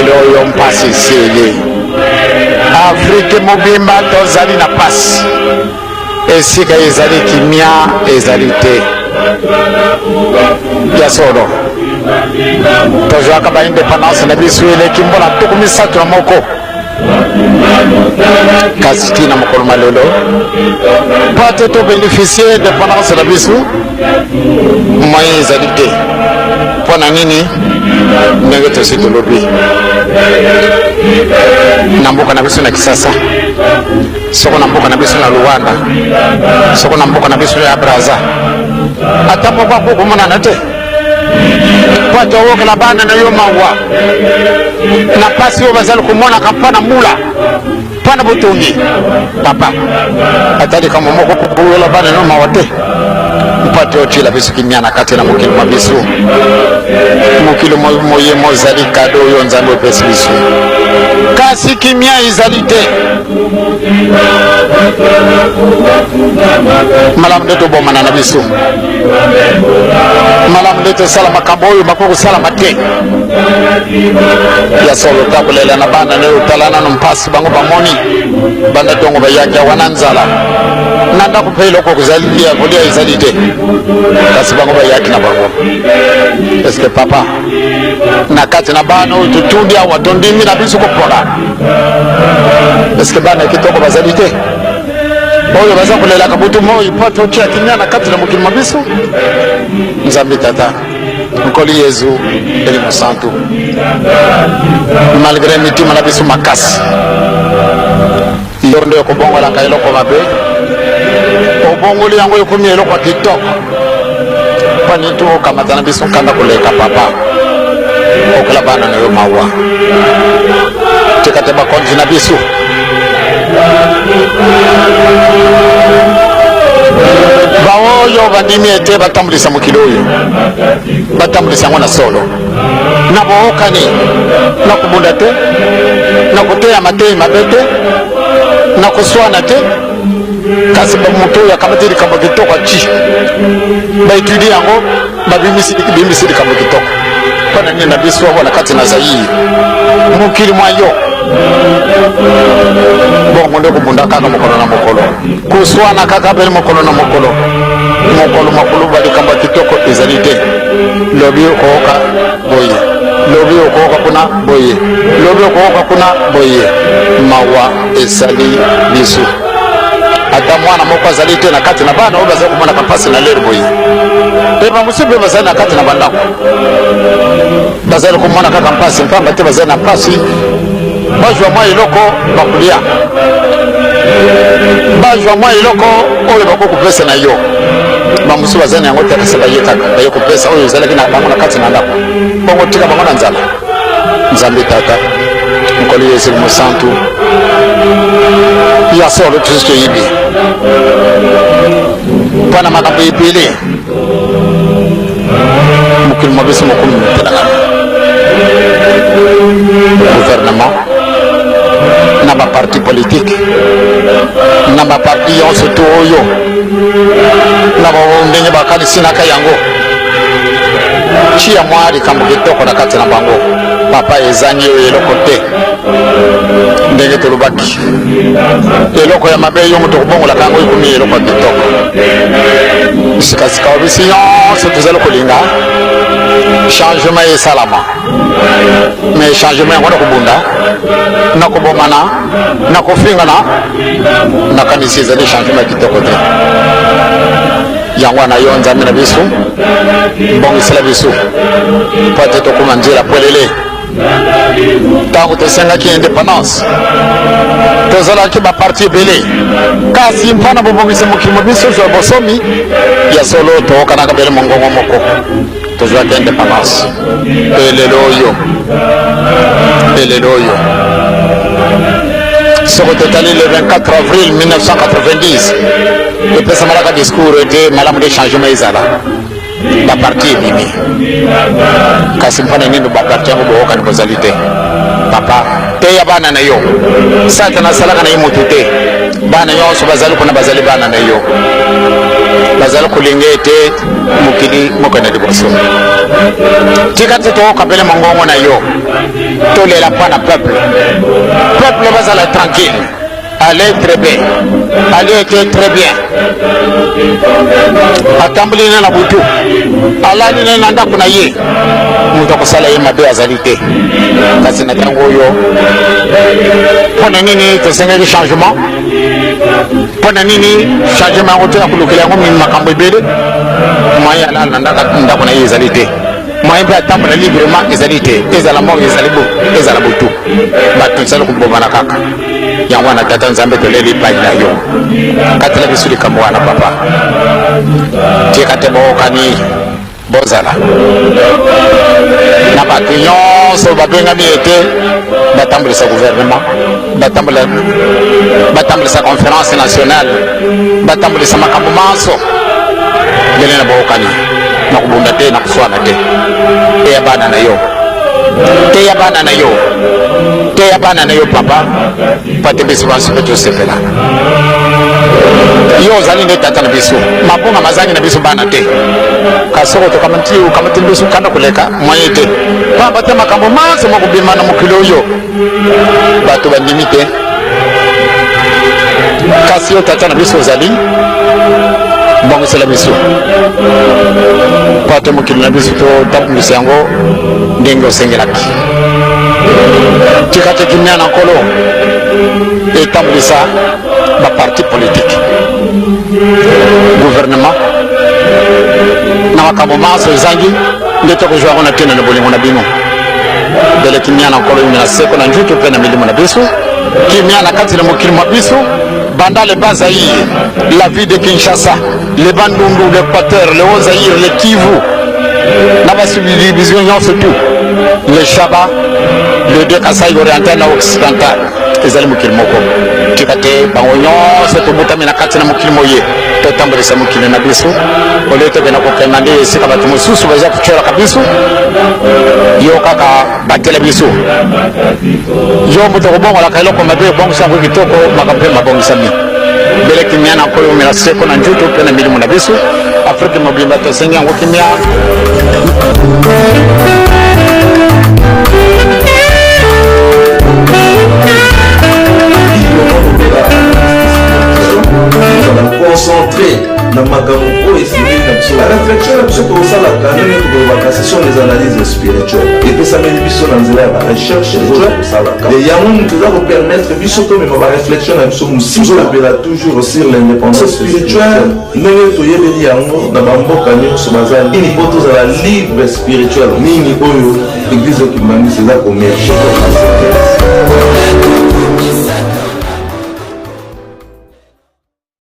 lelo yo mpasi seye Afrique mobimba tozali na pasi esika ezali kimia ezali te ya solo tozwaka ba indépendance na biso eleki mbola tuku misato na moko kasi tina mokolo malelo po ate tobénéficie indépendance na biso moyen ezali te mpo na nini ndenge tosi tolobi na mboka na biso na Kisasa, soko na mboka na biso na Luanda, soko na mboka na biso ya Braza ata po kwa kumonana te po towokela bana na yo mawa na pasi oyo bazali komona kampana mula pana botongi papa atali kama moko kubulola bana no mawa te mpate otila biso kinyana kati na mokili mwa biso mokili moye mozali kado oyo nzambe opesi biso kasi kimia ezali te malamu nde tobomana na biso malamu nde tosala makambo oyo bakokosalama te ya solo takolela na bana ne otala nano mpasi bango bamoni banda tongo bayaki wana nzala na ndako mpe eloko kozali ya kolia ezali te kasi bango bayaki na bango eske papa na kati na bana oyo totundi awa tondimi na biso kopola eske bana kitoko bazali te oyo baza kolelaka butu moyo po totia kinya na kati na mokili mwa biso nzambe tata nkoli yezu eli mosantu malgré mitima na biso makasi yo nde okobongolaka eloko mabe obongoli yango ekomi eloko ya kitoko pani to okamata na biso nkanda koleka papa okela bana na yo mawa tekate bakonzi na biso baoyo bandimi ete batambulisa mokili oyo batambulisa yango na solo na bookani na kobunda te na koteya mateyi mabe te na koswana te kasi bamoto oyo akamati likambo kitoko aci baetudie yango babimbisi likambo kitoko mpona nini na biso awa na kati na Zaire mokili mwa yo bongo nde kobunda kaka mokolo na mokolo koswana kaka bele mokolo na mokolo makulu balikambo kitoko ezali te lobi okooka boye lobi okooka kuna boye lobi okooka kuna boye mawa ezali biso ata mwana moko azali te na kati na bana oyo bazali komona kapasi na lere boye mpe bamosusu mpe bazali na kati na bandako bazali komona kaka mpasi mpamba te bazali na mpasi bazwa mwa eloko bakolia bazwa mwa eloko oyo bakokopesa na yo bamosusu bazali na yango te kasi baye kaka baye kopesa oyo ezalaki na bango na kati na ndako bongo tika bango na nzala nzambe tata nkoli yesu mosantu ya solo tusi toyibi mpona makambo ebele mokili mwa biso mokulu mitelanga gouvernement na baparti politique na baparti yonso to oyo na ndenge bakanisinaka yango ciya mwa likambo kitoko na kati na bango papa ezangi oyo eloko te ndenge tolobaki eloko ya mabe yo moto kobongolaka yango ekomi eloko ya kitoko sikasika obisi nyonso tozali kolinga changement esalama mais changement yango na kobunda na kobomana na kofingana nakanisi ezali changement ya kitoko te yango na yo nzambe na biso mbongisela biso po ete tokoma nzela pwelele ntango tosengaki indépendance tozalaki baparti ebele kasi mpona bobongisa mokili mo biso zwa bosomi ya solo tookanaka bele mongongo moko tozwaki indépendance elelo oyo soko totali le 24 avril 1990 epesamalaka discours ete malamu de changement ezala baparti ebimi kasi mpona nini baparti yango bookani bozali te papa teya bana na yo satana asalaka na ye motu te bana nyonso bazali kuna bazali bana na yo bazali kolinga ete mokili moko na liboso tika te tokapele mongongo na yo tolela mpa na peuple bazala tranquille. Allez très bien. Allez très bien. Atambuli na butu. Alali na ndako na ye. Muto kusala ye mabe azalite. Kasi na tango yo. Pona nini tosengeli changement? Pona nini changement oto ya kulukela ngo mi makambo ebele? Maya ala na ndako na ye azalite. Moyen peut attendre librement les alités, les alamans, les alibos, les alabotou. Batou, c'est le coup de Bobanakaka. Yangwana Tatan Zambé de l'Eli Pagnayo. Katela Bissuli Kamouana Papa. Tiekatebo Kani Bozala. Nabatignon, so Babengami était battamble sa gouvernement, battamble sa conférence nationale, battamble sa Makamoumanso. Gelena Bokani. Nakubunda te nakuswana te ya bana na yo te ya bana na yo papa pate biso banso peto sepela yo zali ne tata na biso mabunga mazangi na biso bana te kasoko to kamati biso kana kuleka moye te papa te makambo manso makubima na mukilo yo bato bandimi te kasi yo tata na biso zali bon c'est la mission pas tout qui n'a pas tout tape misango dengo sengelaki tikate kimya na kolo établissa ba parti politique gouvernement na makamoma so zangi ndeto ko joa na tena na bolingo na bino bele kimya na kolo ina seko na njuto pe na milimo na biso kimya na kati na mokilimo biso banda le Bazaïr, la ville de Kinshasa, les Bandundu, l'Équateur, le Haut-Zaïre, le Kivu, la subdivision surtout, le Chaba, le Dékasaï oriental et occidental, les Allemands qui moko. Tikate, Bangonyon, c'est au bout de la carte de Mokilmoye, Totambre de Samokil Nabiso, au lieu de Napokanande, c'est comme tu me sous, sur les acteurs à Kabiso, Yokaka, Batelabiso. Yo Motobon, la Kalo, comme Mabé, Bon Sango, Kitoko, Macapé, Mabongisami. Bele kimia na koyo mira seko na njuto pe na milimu na biso Afrika mobimba to senga ngo kimia concentré na makambo et la réflexion la biso ko sala kanene ko ce sont les analyses spirituelles et que ça met biso dans la recherche et ya on nous va permettre biso to mais ma réflexion na biso musiko la toujours sur l'indépendance spirituelle ndenge to yebeli yango na bamboka nyonso bazali ini poto za la libre spirituelle nini oyo église qui m'a mis c'est là comme